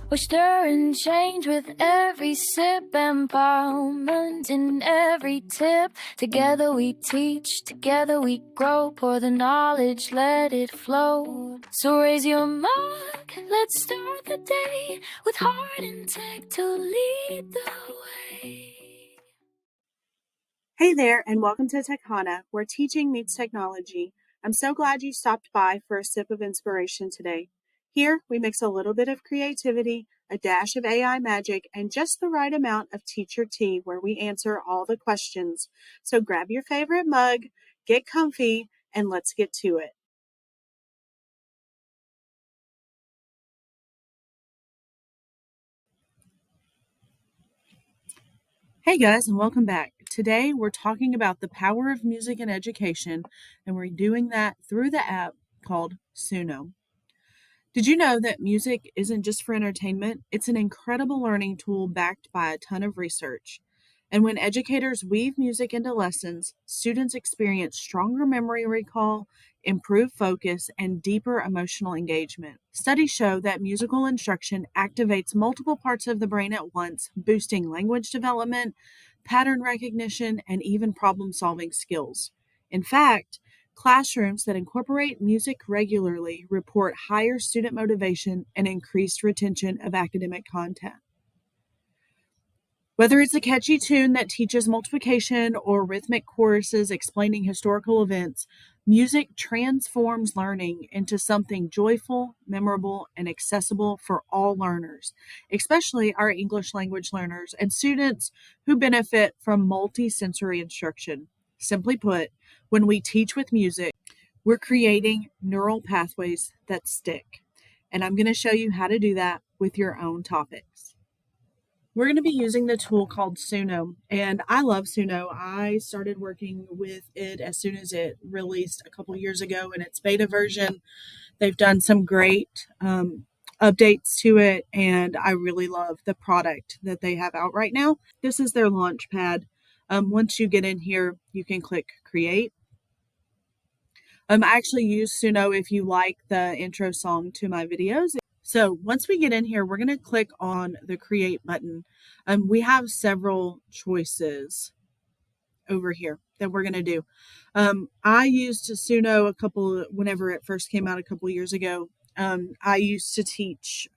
We're stirring change with every sip, empowerment in every tip. Together we teach, together we grow. Pour the knowledge, let it flow. So raise your mug, let's start the day with heart and tech to lead the way. Hey there, and welcome to Tekanna, where teaching meets technology. I'm so glad you stopped by for a sip of inspiration today. Here, we mix a little bit of creativity, a dash of AI magic, and just the right amount of teacher tea where we answer all the questions. So grab your favorite mug, get comfy, and let's get to it. Hey guys, and welcome back. Today, we're talking about the power of music in education, and we're doing that through the app called Suno. Did you know that music isn't just for entertainment? It's an incredible learning tool backed by a ton of research. And when educators weave music into lessons, students experience stronger memory recall, improved focus, and deeper emotional engagement. Studies show that musical instruction activates multiple parts of the brain at once, boosting language development, pattern recognition, and even problem solving skills. In fact, classrooms that incorporate music regularly report higher student motivation and increased retention of academic content. Whether it's a catchy tune that teaches multiplication or rhythmic choruses explaining historical events, music transforms learning into something joyful, memorable, and accessible for all learners, especially our English language learners and students who benefit from multi-sensory instruction. Simply put, when we teach with music, we're creating neural pathways that stick. And I'm going to show you how to do that with your own topics. We're going to be using the tool called Suno, and I love Suno. I started working with it as soon as it released a couple years ago in its beta version. They've done some great updates to it, and I really love the product that they have out right now. This is their launch pad. Once you get in here, you can click Create. I actually use Suno if you like the intro song to my videos. So once we get in here, we're going to click on the create button. We have several choices over here that we're going to do. I used Suno whenever it first came out a couple years ago. I used to teach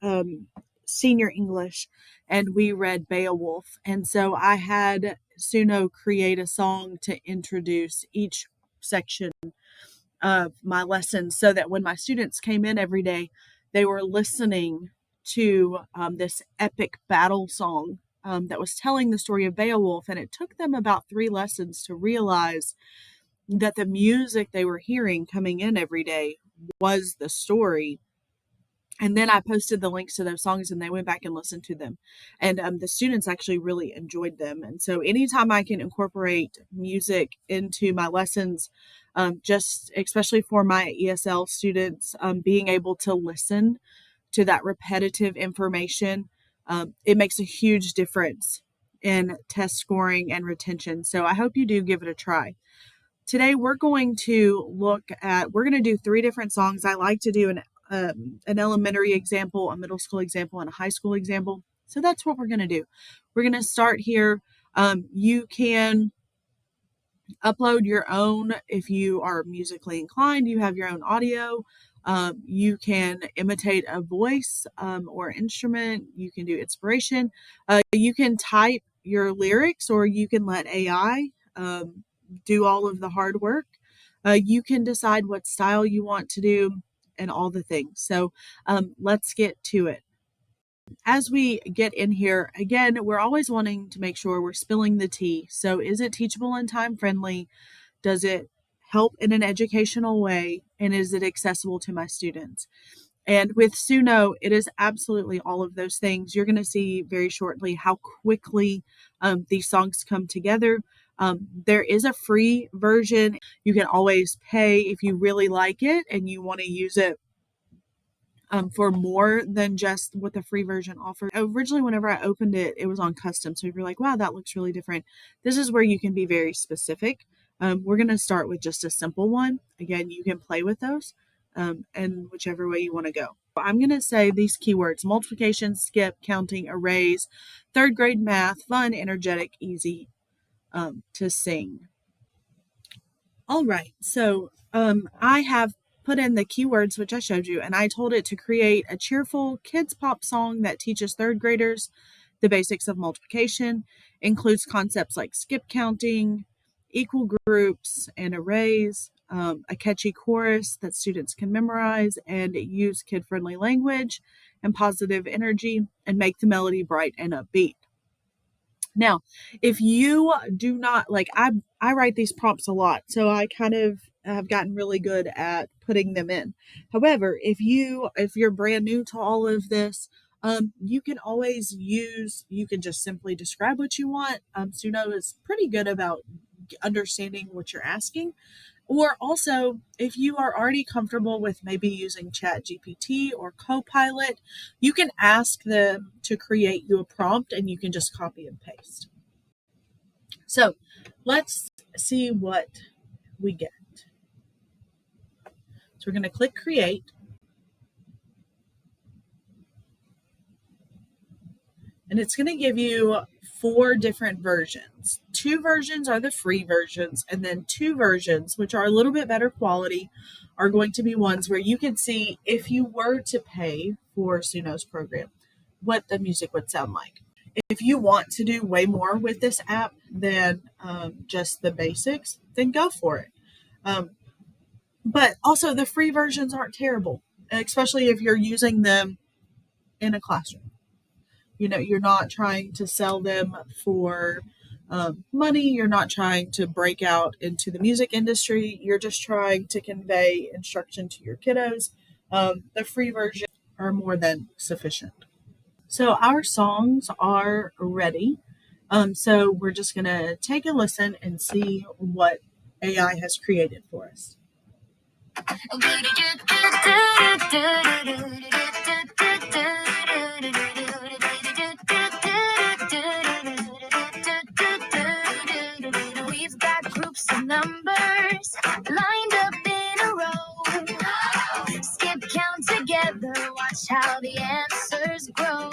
senior English, and we read Beowulf. And so I had Suno create a song to introduce each section of my lessons so that when my students came in every day, they were listening to this epic battle song that was telling the story of Beowulf. And it took them about 3 lessons to realize that the music they were hearing coming in every day was the story. And then I posted the links to those songs and they went back and listened to them. And the students actually really enjoyed them. And so anytime I can incorporate music into my lessons, just especially for my ESL students, being able to listen to that repetitive information, it makes a huge difference in test scoring and retention. So I hope you do give it a try. Today we're going to do 3 different songs. I like to do an elementary example, a middle school example, and a high school example. So that's what we're going to do. We're going to start here. You can upload your own if you are musically inclined. You have your own audio. You can imitate a voice or instrument. You can do inspiration. You can type your lyrics, or you can let AI do all of the hard work. You can decide what style you want to do and all the things. So let's get to it. As we get in here, again, we're always wanting to make sure we're spilling the tea. So is it teachable and time friendly? Does it help in an educational way? And is it accessible to my students? And with Suno, it is absolutely all of those things. You're going to see very shortly how quickly these songs come together. There is a free version. You can always pay if you really like it and you want to use it for more than just what the free version offered. Originally, whenever I opened it, it was on custom. So if you're like, wow, that looks really different, this is where you can be very specific. We're going to start with just a simple one. Again, you can play with those. and whichever way you want to go. I'm going to say these keywords: multiplication, skip, counting, arrays, third grade math, fun, energetic, easy to sing. All right, so I have put in the keywords which I showed you, and I told it to create a cheerful kids pop song that teaches third graders the basics of multiplication, includes concepts like skip counting, equal groups, and arrays, a catchy chorus that students can memorize, and use kid-friendly language and positive energy, and make the melody bright and upbeat. Now, if you do not like, I write these prompts a lot, so I kind of have gotten really good at putting them in. However, if you're brand new to all of this, you can always you can just simply describe what you want. Suno is pretty good about understanding what you're asking. Or also, if you are already comfortable with maybe using Chat GPT or Copilot, you can ask them to create you a prompt and you can just copy and paste. So let's see what we get. So we're going to click create. And it's going to give you 4 different versions. 2 versions are the free versions, and then 2 versions, which are a little bit better quality, are going to be ones where you can see if you were to pay for Suno's program, what the music would sound like. If you want to do way more with this app than just the basics, then go for it. But also, the free versions aren't terrible, especially if you're using them in a classroom. You're not trying to sell them for money. You're not trying to break out into the music industry. You're just trying to convey instruction to your kiddos. The free versions are more than sufficient. So our songs are ready. So we're just going to take a listen and see what AI has created for us. We've got groups of numbers lined up in a row. Skip count together, watch how the answers grow.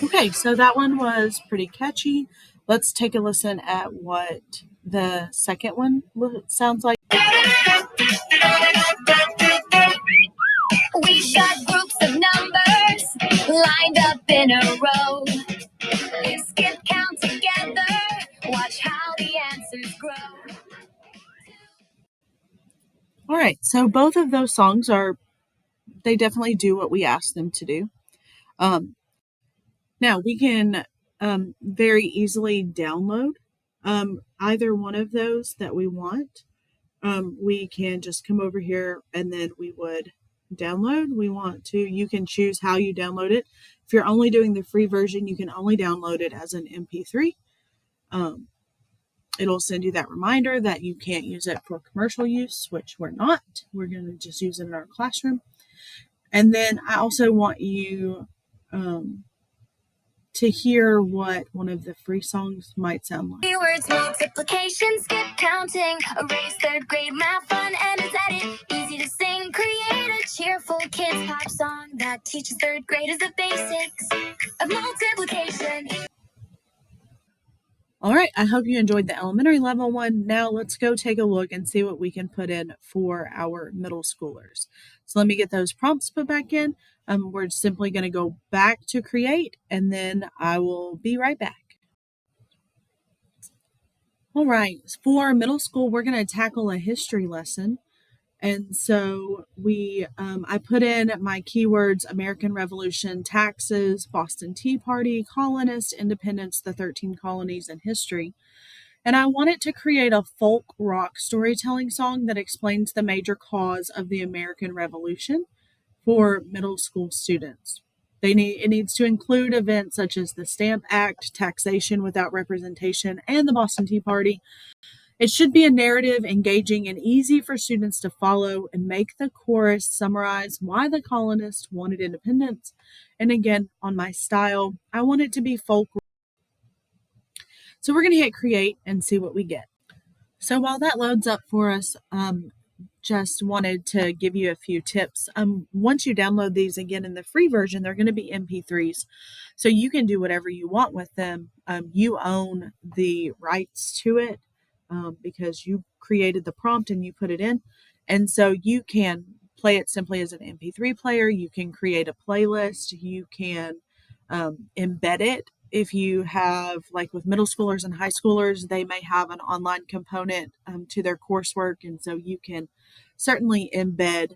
Okay, so that one was pretty catchy. Let's take a listen at what the second one sounds like. We've got groups of numbers lined up in a row. Skip count together, watch how the answers grow. All right, so both of those songs they definitely do what we asked them to do. Now we can very easily download either one of those that we want. We can just come over here and then we would download. You can choose how you download it. If you're only doing the free version, you can only download it as an MP3. It'll send you that reminder that you can't use it for commercial use, which we're not. We're going to just use it in our classroom. And then I also want you to hear what one of the free songs might sound like. Keywords: multiplication, skip counting, erase third grade math, fun, energetic, easy to sing. Create a cheerful kids pop song that teaches third graders the basics of multiplication. All right, I hope you enjoyed the elementary level one. Now let's go take a look and see what we can put in for our middle schoolers. So let me get those prompts put back in. We're simply going to go back to create, and then I will be right back. All right, for middle school, we're going to tackle a history lesson. And so I put in my keywords: American Revolution, taxes, Boston Tea Party, colonists, independence, the 13 colonies, and history. And I wanted to create a folk rock storytelling song that explains the major cause of the American Revolution for middle school students. It needs to include events such as the Stamp Act, taxation without representation, and the Boston Tea Party. It should be a narrative, engaging and easy for students to follow, and make the chorus summarize why the colonists wanted independence. And again, on my style, I want it to be folk. So we're going to hit create and see what we get. So while that loads up for us, just wanted to give you a few tips. Once you download these again in the free version, they're going to be MP3s. So you can do whatever you want with them. You own the rights to it because you created the prompt and you put it in. And so you can play it simply as an MP3 player. You can create a playlist. You can embed it. If you have, like with middle schoolers and high schoolers, they may have an online component to their coursework. And so you can certainly embed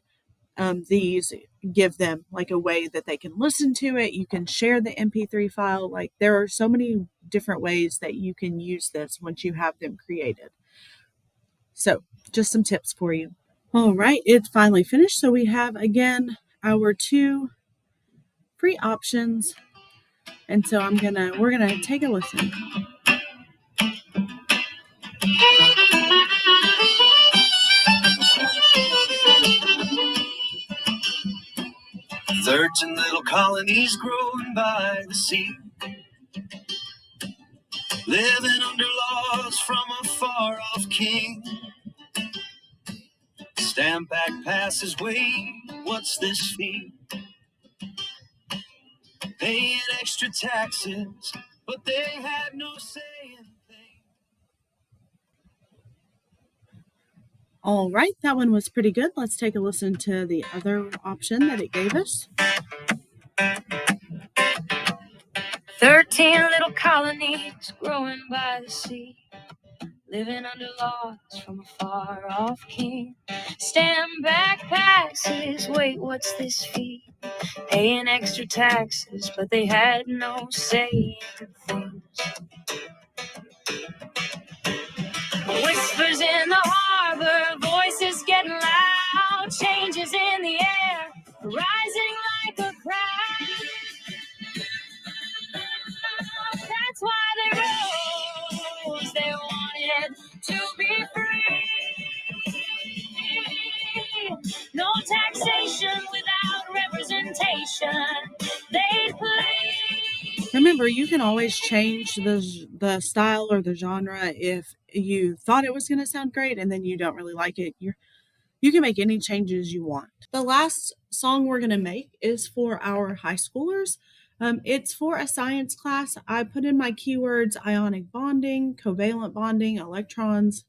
these, give them like a way that they can listen to it. You can share the MP3 file. Like there are so many different ways that you can use this once you have them created. So just some tips for you. All right, it's finally finished. So we have again our 2 free options. And so we're gonna take a listen. Certain little colonies growing by the sea, living under laws from a far off king. Stand back, passes, wait, what's this fee? Paying extra taxes, but they had no say in things. All right, that one was pretty good. Let's take a listen to the other option that it gave us. 13 little colonies growing by the sea, living under laws from a far off king. Stand back, passes, wait, what's this fee? Paying extra taxes, but they had no say in things. Whispers in the harbor, voices getting loud, changes in the air, rising like a crowd. That's why they rose, they wanted to be free. No taxation without representation, they'd plead. Remember, you can always change the style or the genre if you thought it was going to sound great and then you don't really like it. You can make any changes you want. The last song we're going to make is for our high schoolers. It's for a science class. I put in my keywords: ionic bonding, covalent bonding, electrons,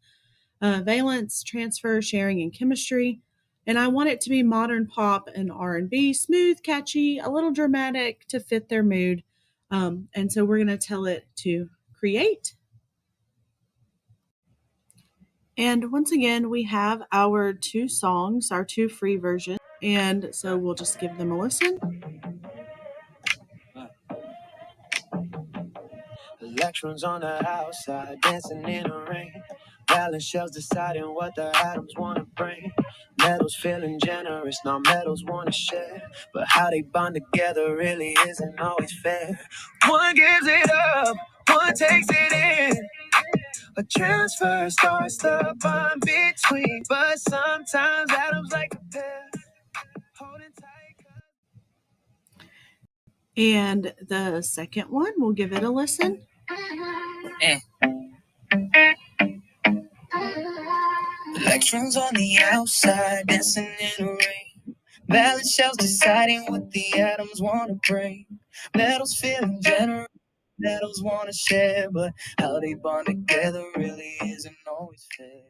valence, transfer, sharing, and chemistry. And I want it to be modern pop and R&B, smooth, catchy, a little dramatic to fit their mood. And so we're going to tell it to create. And once again, we have our 2 songs, our 2 free versions. And so we'll just give them a listen. Electrons on the outside, dancing in the rain. Balance shells deciding what the atoms want to bring. Metals feeling generous, now metals want to share. But how they bond together really isn't always fair. One gives it up, one takes it in. A transfer starts the bond between. But sometimes atoms like a pair, holding tight. And the second one, we'll give it a listen. Electrons on the outside, dancing in the rain. Balance shells deciding what the atoms want to bring. Metals feeling generous, metals want to share. But how they bond together really isn't always fair.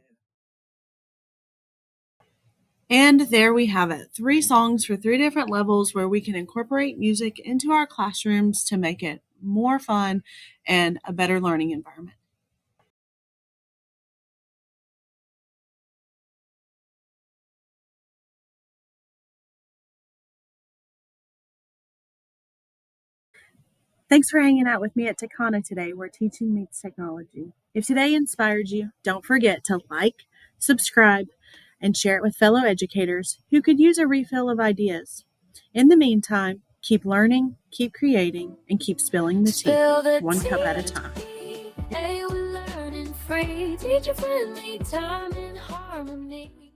And there we have it. 3 songs for 3 different levels where we can incorporate music into our classrooms to make it more fun and a better learning environment. Thanks for hanging out with me at Tekanna today, where teaching meets technology. If today inspired you, don't forget to like, subscribe, and share it with fellow educators who could use a refill of ideas. In the meantime, keep learning, keep creating, and keep spilling the tea, one cup at a time. Hey, we're learning free, teacher-friendly time in harmony.